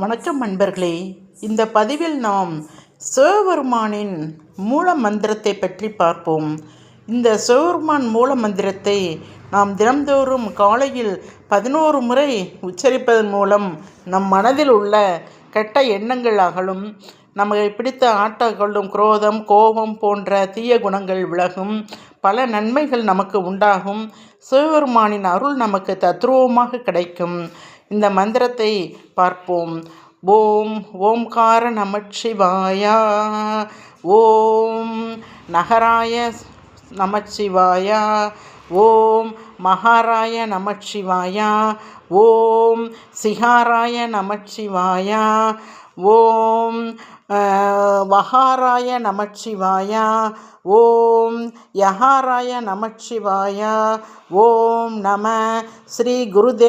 வணக்கம் நண்பர்களே. இந்த பதிவில் நாம் சிவபெருமானின் மூல மந்திரத்தை பற்றி பார்ப்போம். இந்த சிவபெருமான் மூல மந்திரத்தை நாம் தினம்தோறும் காலையில் 11 முறை உச்சரிப்பதன் மூலம் நம் மனதில் உள்ள கெட்ட எண்ணங்கள் அகலும், நமக்கு பிடித்த ஆட்டங்களும் குரோதம், கோபம் போன்ற தீய குணங்கள் விலகும், பல நன்மைகள் நமக்கு உண்டாகும். சிவபெருமானின் அருள் நமக்கு தத்ரூபமாக கிடைக்கும். இந்த மந்திரத்தை பார்ப்போம். ஓம் ஓம்கார நமச்சிவாயா, ஓம் நகராய நமச்சிவாயா, ஓம் மகாராய நமச்சிவாயா, ஓம் சிகாராய நமச்சிவாயா, ஓம் வகாராய நமச்சிவாயா, ஓம் யகாராய நமச்சிவாயா, ஓம் நம ஸ்ரீ குருதேவ